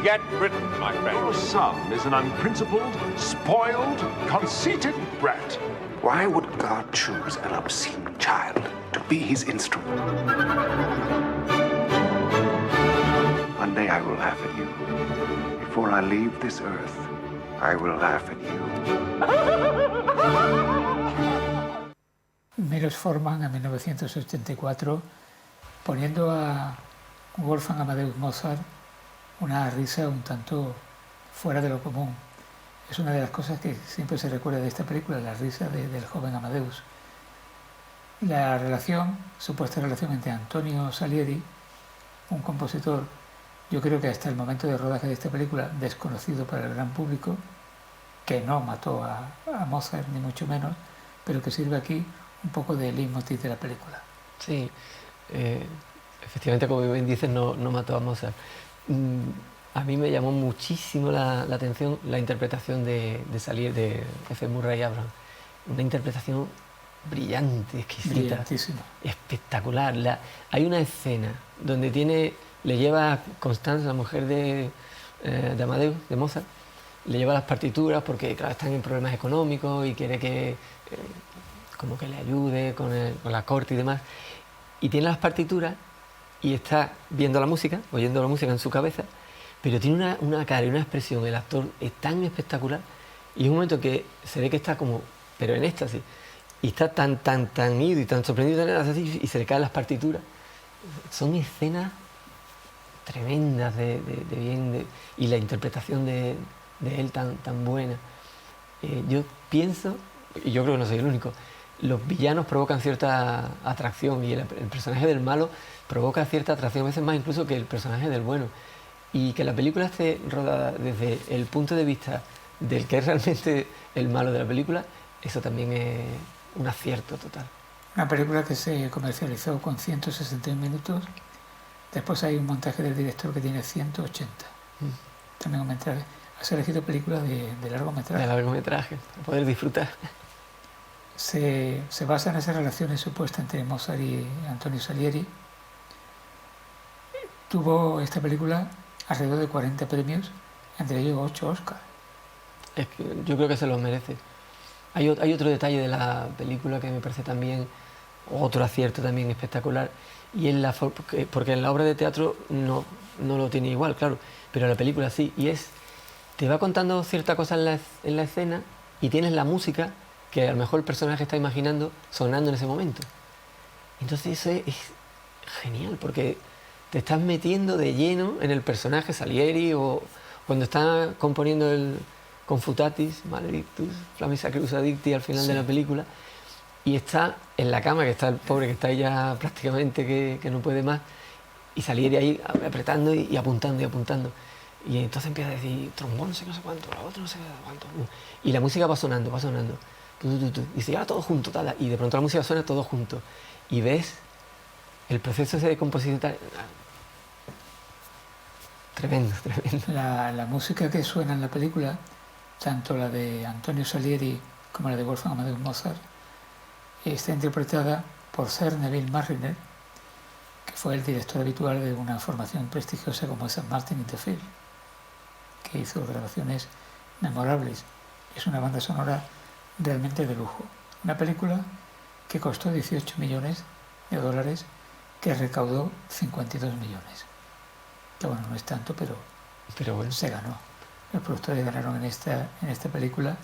yet written, my friend. Your son is an unprincipled, spoiled, conceited brat. Why would God choose an obscene child to be his instrument? One day I will laugh at you. Before I leave this earth, I will laugh at you. Milos Forman, en 1984, poniendo a Wolfgang Amadeus Mozart una risa un tanto fuera de lo común. Es una de las cosas que siempre se recuerda de esta película, la risa del joven Amadeus. La supuesta relación entre Antonio Salieri, un compositor, yo creo que hasta el momento de rodaje de esta película, desconocido para el gran público, que no mató a Mozart, ni mucho menos, pero que sirve aquí un poco de leitmotiv de la película. Sí, efectivamente, como bien dices, no mató a Mozart. A mí me llamó muchísimo la atención la interpretación de Salieri, de F. Murray Abraham. Una interpretación brillante, exquisita, brillantísima, espectacular. Hay una escena donde le lleva a Constance, la mujer de Amadeus, de Mozart, le lleva las partituras porque, claro, están en problemas económicos y quiere que como que le ayude con la corte y demás. Y tiene las partituras y está viendo la música, oyendo la música en su cabeza, pero tiene una cara y una expresión, el actor es tan espectacular, y es un momento que se ve que está como, pero en éxtasis, y está tan ido y tan sorprendido y se le caen las partituras. Son escenas tremendas de bien, y la interpretación de él tan buena. Yo pienso, y yo creo que no soy el único, los villanos provocan cierta atracción y el personaje del malo provoca cierta atracción, a veces más incluso que el personaje del bueno. Y que la película esté rodada desde el punto de vista del que es realmente el malo de la película, eso también es un acierto total. Una película que se comercializó con 161 minutos, después hay un montaje del director que tiene 180. También un metraje. Has elegido películas de largometraje. De largometraje, para poder disfrutar. Se basa en esas relaciones supuestas entre Mozart y Antonio Salieri. Tuvo esta película alrededor de 40 premios, entre ellos 8 Oscars. Es que yo creo que se los merece. Hay otro detalle de la película que me parece también otro acierto también espectacular, y es porque en la obra de teatro no lo tiene igual, claro, pero en la película sí, y te va contando cierta cosa en la escena y tienes la música que a lo mejor el personaje está imaginando sonando en ese momento. Entonces eso es genial, porque te estás metiendo de lleno en el personaje Salieri, o cuando está componiendo el Confutatis, Maledictus, Flammis Sacris Addicti al final de la película, y está en la cama, que está el pobre que está ahí ya prácticamente que no puede más, y Salieri ahí apretando y apuntando y apuntando. Y entonces empieza a decir, trombón, no sé cuánto, la otra no sé cuánto. Y la música va sonando. Y se lleva todo junto, tal, y de pronto la música suena todo junto. Y ves el proceso ese de composición. Tremendo. La música que suena en la película, tanto la de Antonio Salieri como la de Wolfgang Amadeus Mozart, está interpretada por Sir Neville Marriner, que fue el director habitual de una formación prestigiosa como St. Martin in the Field, que hizo grabaciones memorables. Es una banda sonora realmente de lujo. Una película que costó 18 millones de dólares, que recaudó 52 millones. Que bueno, no es tanto, pero bueno, se ganó. Los productores ganaron en esta película,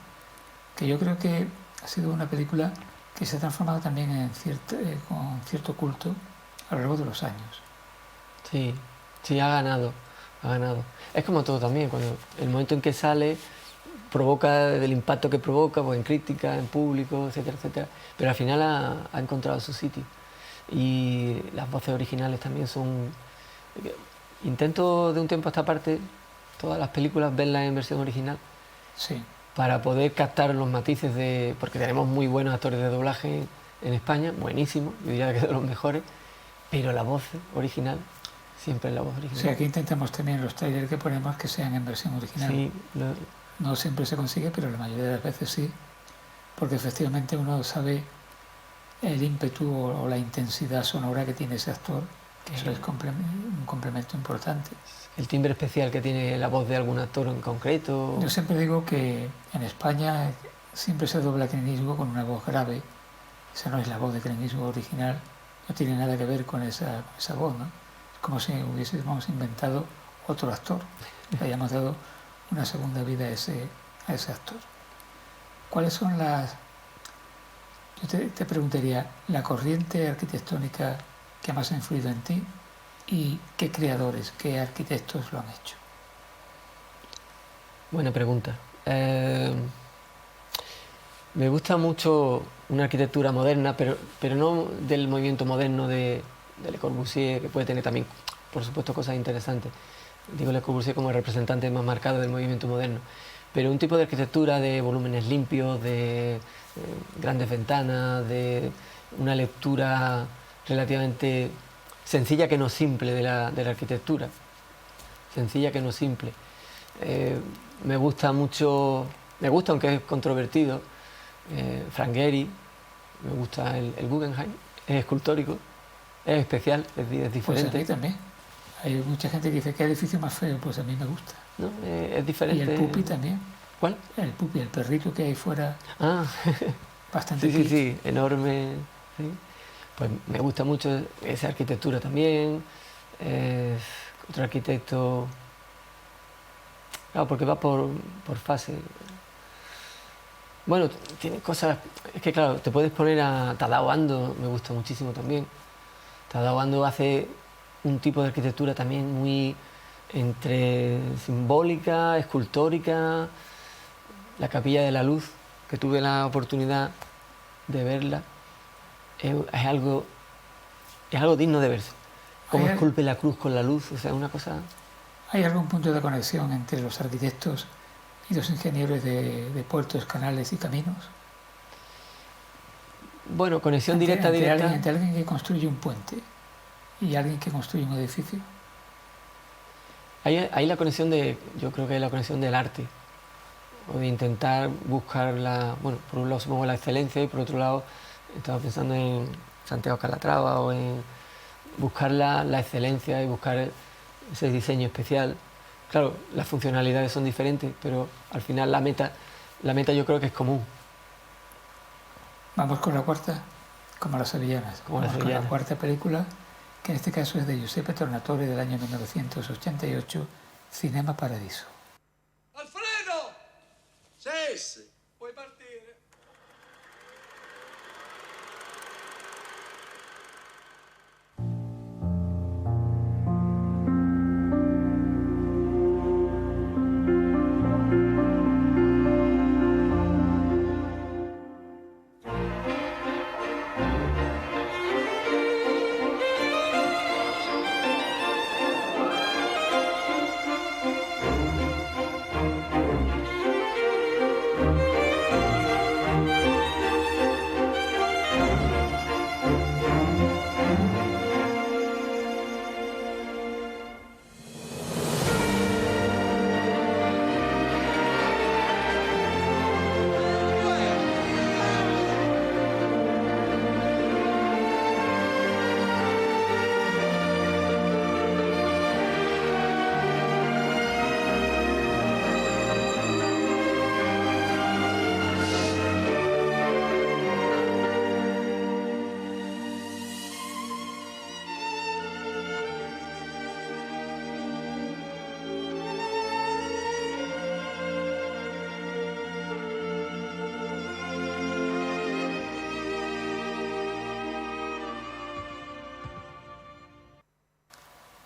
que yo creo que ha sido una película que se ha transformado también con cierto culto a lo largo de los años. Sí, ha ganado. Es como todo también, cuando el momento en que sale provoca, del impacto que provoca, pues en crítica, en público, etcétera, pero al final ha encontrado su sitio. Y las voces originales también son... Intento de un tiempo a esta parte, todas las películas, verlas en versión original, sí, para poder captar los matices porque tenemos muy buenos actores de doblaje en España, buenísimos, yo diría que de los mejores, pero la voz original, siempre es la voz original. Sí, aquí intentamos también los trailers que ponemos que sean en versión original. Sí, no siempre se consigue, pero la mayoría de las veces sí, porque efectivamente uno sabe el ímpetu o la intensidad sonora que tiene ese actor, que eso es un complemento importante. El timbre especial que tiene la voz de algún actor en concreto. Yo siempre digo que en España siempre se dobla Clint Eastwood con una voz grave. Esa no es la voz de Clint Eastwood original, no tiene nada que ver con esa voz, ¿no? Es como si hubiésemos inventado otro actor, le hayamos dado una segunda vida a ese actor. ¿Cuáles son yo te preguntaría, la corriente arquitectónica que más ha influido en ti y qué creadores, qué arquitectos lo han hecho? Buena pregunta. Me gusta mucho una arquitectura moderna, pero no del movimiento moderno de Le Corbusier, que puede tener también, por supuesto, cosas interesantes. Digo Le Corbusier como el representante más marcado del movimiento moderno, pero un tipo de arquitectura de volúmenes limpios, de grandes ventanas, de una lectura relativamente sencilla que no simple de la arquitectura. Sencilla que no simple. Me gusta mucho, aunque es controvertido, Frank Gehry, me gusta el Guggenheim, es escultórico, es especial, es diferente. Pues a mí también. Hay mucha gente que dice que el edificio más feo, pues a mí me gusta. ¿No? Es diferente. Y el pupi también. ¿Cuál? El pupi, el perrito que hay fuera. Ah, bastante sí, enorme. Sí. Pues me gusta mucho esa arquitectura también. Otro arquitecto, claro, porque va por fase. Bueno, tiene cosas, es que claro, te puedes poner a Tadao Ando, me gusta muchísimo también. Tadao Ando hace un tipo de arquitectura también muy entre simbólica, escultórica. La Capilla de la Luz, que tuve la oportunidad de verla, es algo digno de verse. Cómo esculpe la cruz con la luz, o sea, una cosa... ¿Hay algún punto de conexión entre los arquitectos y los ingenieros de puertos, canales y caminos? Bueno, conexión directa. Entre alguien que construye un puente y alguien que construye un edificio. Hay la conexión yo creo que hay la conexión del arte, o de intentar buscar bueno, por un lado supongo la excelencia y por otro lado estaba pensando en Santiago Calatrava o en buscar la excelencia y buscar ese diseño especial. Claro, las funcionalidades son diferentes, pero al final la meta yo creo que es común. Vamos con la cuarta, como las sevillanas. Con la cuarta película, que en este caso es de Giuseppe Tornatore del año 1988, Cinema Paradiso. ¡Alfredo! ¡Sí! Puoi partire.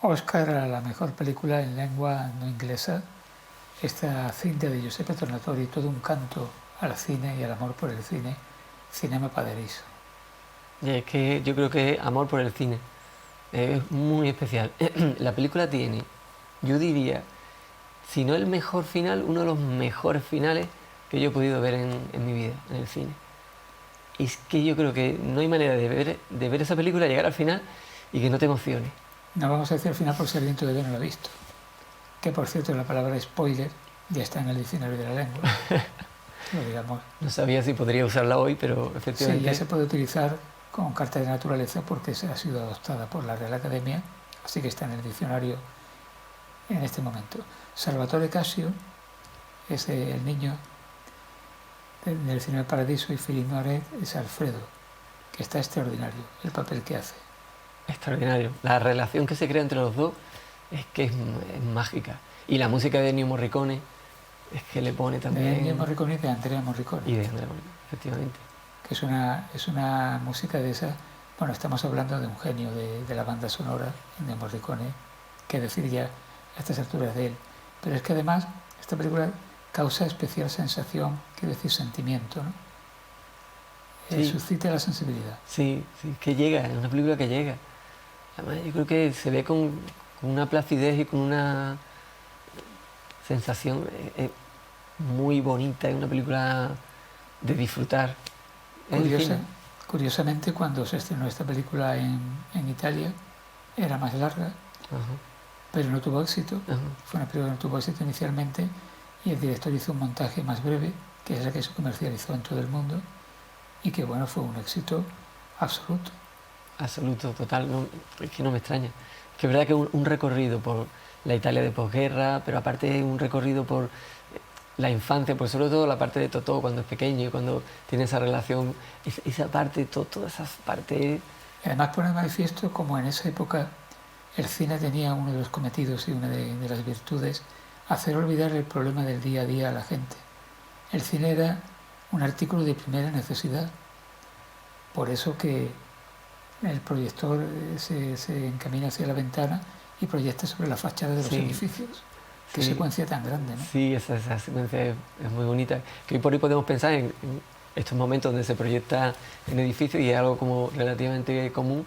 Oscar a la mejor película en lengua no inglesa, esta cinta de Giuseppe Tornatore, todo un canto al cine y al amor por el cine, Cinema Paradiso. Y es que yo creo que amor por el cine es muy especial. La película tiene, yo diría, si no el mejor final, uno de los mejores finales que yo he podido ver en mi vida, en el cine. Y es que yo creo que no hay manera de ver esa película, llegar al final y que no te emocione. No vamos a decir al final por si alguien todavía no lo ha visto. Que por cierto la palabra spoiler ya está en el diccionario de la lengua. Lo digamos. No sabía si podría usarla hoy, pero efectivamente... Sí, ya se puede utilizar con carta de naturaleza porque se ha sido adoptada por la Real Academia, así que está en el diccionario en este momento. Salvatore Casio es el niño del Cinema Paradiso y Philippe Noiret es Alfredo, que está extraordinario el papel que hace. Extraordinario. La relación que se crea entre los dos es que es mágica. Y la música de Ennio Morricone es que le pone también... De Ennio Morricone y de Andrea Morricone. Y de Andrea Morricone, efectivamente. Que es una música de esa... Bueno, estamos hablando de un genio de la banda sonora, de Morricone, que decir ya a estas alturas de él. Pero es que además esta película causa especial sensación, quiero decir sentimiento, ¿no? Sí. Suscita la sensibilidad. Sí, sí, que llega, es una película que llega. Además, yo creo que se ve con una placidez y con una sensación muy bonita, es una película de disfrutar. Curiosamente, cuando se estrenó esta película en Italia, era más larga, pero no tuvo éxito. Fue una película que no tuvo éxito inicialmente y el director hizo un montaje más breve, que es la que se comercializó en todo el mundo y que, bueno, fue un éxito absoluto. Absoluto, total, no, es que no me extraña. Que es verdad que un recorrido por la Italia de posguerra, pero aparte un recorrido por la infancia, pues sobre todo la parte de Totò cuando es pequeño y cuando tiene esa relación, esa parte, todas esas partes. Además pone de manifiesto como en esa época el cine tenía uno de los cometidos y una de las virtudes, hacer olvidar el problema del día a día a la gente. El cine era un artículo de primera necesidad, por eso que el proyector se encamina hacia la ventana y proyecta sobre la fachada de los edificios. Qué secuencia tan grande, ¿no? Sí, esa secuencia es muy bonita. Que hoy por hoy podemos pensar en estos momentos donde se proyecta en edificios y es algo como relativamente común,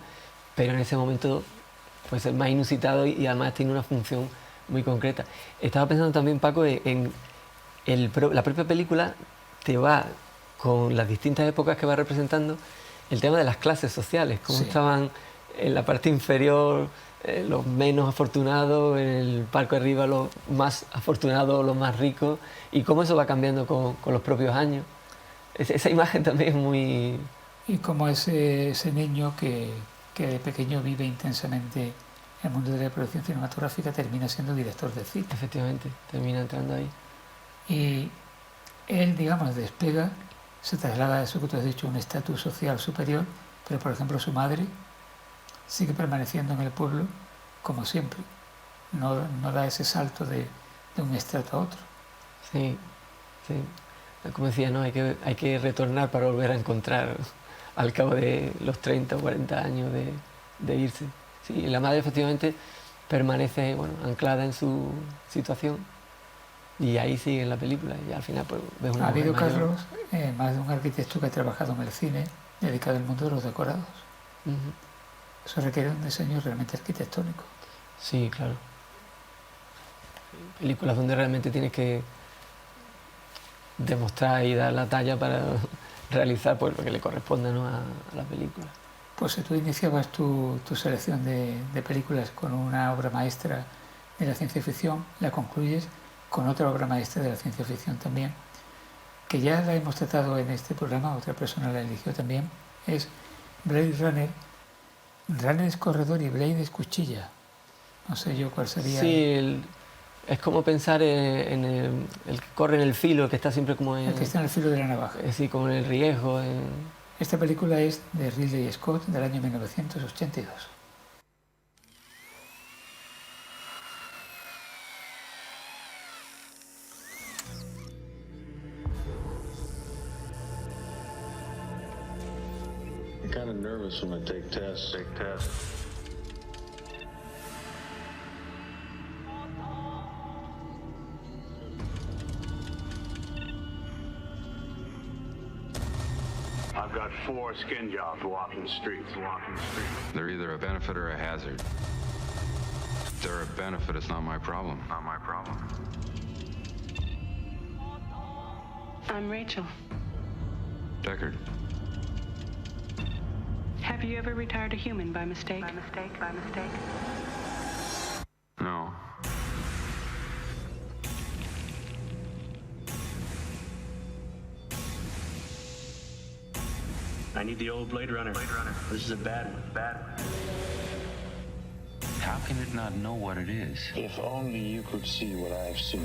pero en ese momento puede ser más inusitado y además tiene una función muy concreta. Estaba pensando también, Paco, en la propia película te va con las distintas épocas que va representando el tema de las clases sociales, cómo estaban en la parte inferior los menos afortunados, en el palco arriba los más afortunados, los más ricos, y cómo eso va cambiando con los propios años. Esa imagen también es muy... Y como ese niño que de pequeño vive intensamente el mundo de la producción cinematográfica termina siendo director de cine. Efectivamente, termina entrando ahí. Y él, digamos, despega, se traslada a eso que tú has dicho, un estatus social superior, pero por ejemplo su madre sigue permaneciendo en el pueblo como siempre, no da ese salto de un estrato a otro. Sí, sí. Como decía, ¿no? Hay que retornar para volver a encontrar al cabo de los 30 o 40 años de irse. Sí, la madre efectivamente permanece, bueno, anclada en su situación y ahí sigue en la película y al final pues ves una... Ha habido, Carlos, más de un arquitecto que ha trabajado en el cine dedicado al mundo de los decorados. Eso requiere un diseño realmente arquitectónico. Sí, claro. Películas donde realmente tienes que demostrar y dar la talla para realizar pues lo que le corresponde, ¿no? a la película. Pues si tú iniciabas tu selección de películas con una obra maestra de la ciencia ficción, la concluyes con otra obra maestra de la ciencia ficción también, que ya la hemos tratado en este programa, otra persona la eligió también, es Blade Runner. Runner es corredor y Blade es cuchilla. No sé yo cuál sería... Sí, es como pensar en el que corre en el filo, el que está siempre como en... El que está en el filo de la navaja. Sí, como en el riesgo. Esta película es de Ridley Scott del año 1982. I'm kind of nervous when I take tests. I've got 4 skin jobs walking the streets. They're either a benefit or a hazard. If they're a benefit, it's not my problem. I'm Rachel. Deckard. Have you ever retired a human by mistake? No. I need the old Blade Runner. This is a bad one. How can it not know what it is? If only you could see what I've seen.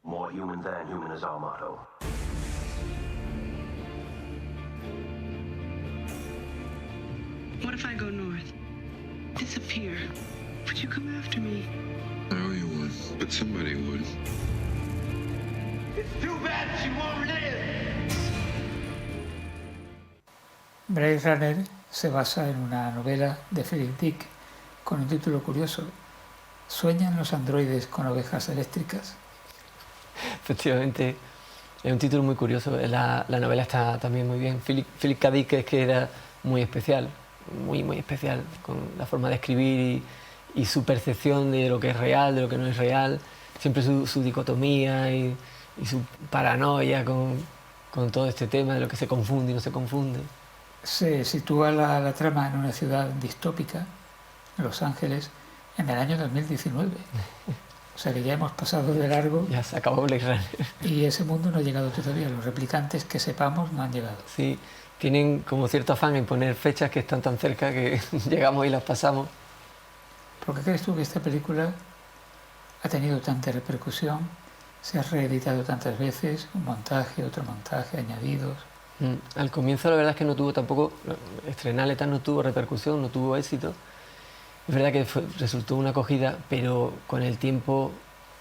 More human than human is our motto. What if I go north? Disappear. Would you come after me? No, you would, but somebody would. It's too bad she won't live. Blade Runner se basa en una novela de Philip Dick con un título curioso. ¿Sueñan los androides con ovejas eléctricas? Efectivamente, es un título muy curioso. La novela está también muy bien. Philip K. Dick es que era muy especial, muy especial, con la forma de escribir y su percepción de lo que es real, de lo que no es real. Siempre su dicotomía y su paranoia con todo este tema de lo que se confunde y no se confunde. Se sitúa la trama en una ciudad distópica, Los Ángeles, en el año 2019. O sea que ya hemos pasado de largo. Ya se acabó Blade Runner. Y ese mundo no ha llegado todavía. Los replicantes que sepamos no han llegado. Sí, tienen como cierto afán en poner fechas que están tan cerca que llegamos y las pasamos. ¿Por qué crees tú que esta película ha tenido tanta repercusión? Se ha reeditado tantas veces, un montaje, otro montaje, añadidos. Al comienzo la verdad es que no tuvo tampoco, estrenarla y tal no tuvo repercusión, no tuvo éxito. Es verdad que resultó una acogida, pero con el tiempo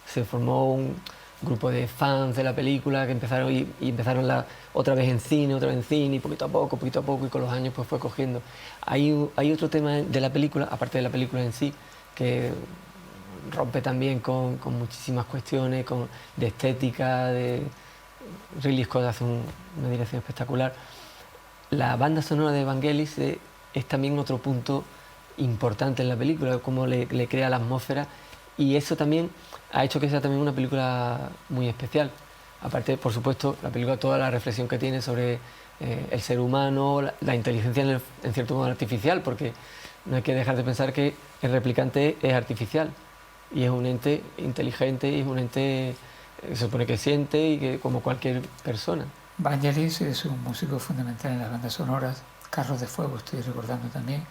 se formó un grupo de fans de la película que empezaron y empezaron otra vez en cine, y poquito a poco, y con los años pues fue cogiendo. Hay otro tema de la película, aparte de la película en sí, que rompe también con muchísimas cuestiones, de estética, Ridley Scott hace una dirección espectacular. La banda sonora de Vangelis es también otro punto importante en la película, cómo le crea la atmósfera, y eso también ha hecho que sea también una película muy especial. Aparte, por supuesto, la película, toda la reflexión que tiene sobre el ser humano, la inteligencia en cierto modo artificial, porque no hay que dejar de pensar que el replicante es artificial y es un ente inteligente y es un ente que se supone que siente y que como cualquier persona. Vangelis es un músico fundamental en las bandas sonoras. Carros de Fuego, estoy recordando también.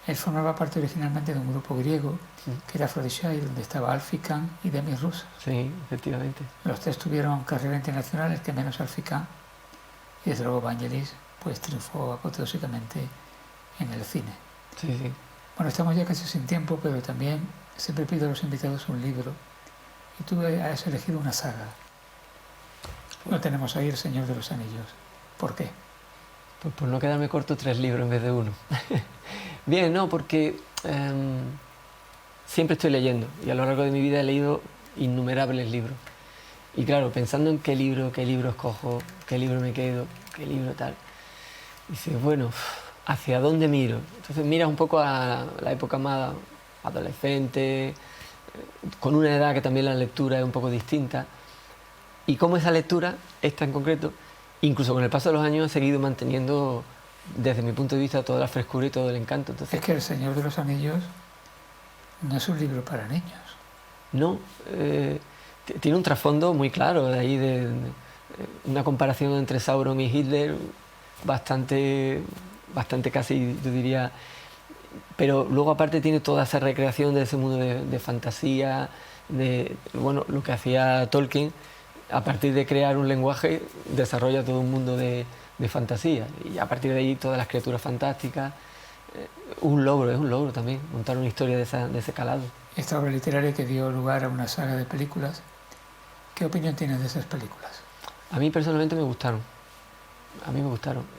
Él formaba parte originalmente de un grupo griego que era Aphrodisiae, donde estaba Alfie Kahn y Demis Roussos. Sí, efectivamente. Los tres tuvieron carrera internacional, el que menos Alfie Kahn. Y desde luego Vangelis pues triunfó apoteósicamente en el cine. Sí, sí. Bueno, estamos ya casi sin tiempo, pero también siempre pido a los invitados un libro. Y tú has elegido una saga. Lo tenemos ahí, El Señor de los Anillos. ¿Por qué? Pues por no quedarme corto, 3 libros en vez de 1. Bien, no, porque siempre estoy leyendo y a lo largo de mi vida he leído innumerables libros. Y claro, pensando en qué libro escojo, qué libro me quedo, qué libro tal, dices, bueno, ¿hacia dónde miro? Entonces miras un poco a la época más adolescente, con una edad que también la lectura es un poco distinta, y cómo esa lectura, esta en concreto, incluso con el paso de los años ha seguido manteniendo, desde mi punto de vista, toda la frescura y todo el encanto. Entonces, es que El Señor de los Anillos no es un libro para niños. No, tiene un trasfondo muy claro, de ahí de una comparación entre Sauron y Hitler, bastante casi, yo diría, pero luego aparte tiene toda esa recreación de ese mundo de fantasía, de bueno, lo que hacía Tolkien. A partir de crear un lenguaje, desarrolla todo un mundo de fantasía. Y a partir de ahí, todas las criaturas fantásticas. Es un logro también, montar una historia de ese calado. Esta obra literaria que dio lugar a una saga de películas, ¿qué opinión tienes de esas películas? A mí personalmente me gustaron.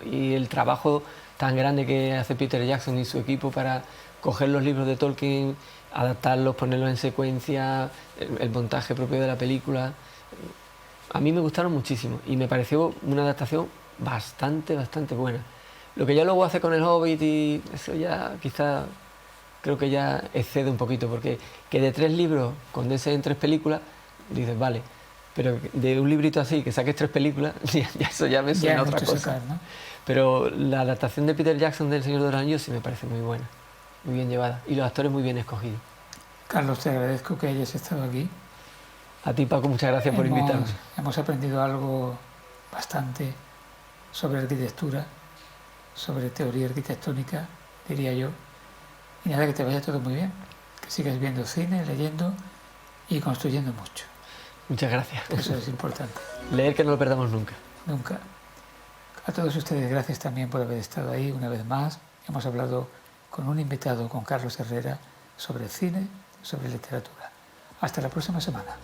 Y el trabajo tan grande que hace Peter Jackson y su equipo para coger los libros de Tolkien, adaptarlos, ponerlos en secuencia, el montaje propio de la película. A mí me gustaron muchísimo y me pareció una adaptación bastante buena. Lo que ya luego hace con El Hobbit y eso ya quizá creo que ya excede un poquito, porque que de 3 libros condenses en 3 películas, dices, vale, pero de un librito así, que saques 3 películas, ya eso ya me suena otra cosa. Sacar, ¿no? Pero la adaptación de Peter Jackson del Señor de los Anillos sí me parece muy buena, muy bien llevada, y los actores muy bien escogidos. Carlos, te agradezco que hayas estado aquí. A ti, Paco, muchas gracias por invitarme. Hemos aprendido algo bastante sobre arquitectura, sobre teoría arquitectónica, diría yo. Y nada, que te vaya todo muy bien, que sigas viendo cine, leyendo y construyendo mucho. Muchas gracias. Eso es importante. Leer, que no lo perdamos nunca. Nunca. A todos ustedes, gracias también por haber estado ahí una vez más. Hemos hablado con un invitado, con Carlos Herrera, sobre cine, sobre literatura. Hasta la próxima semana.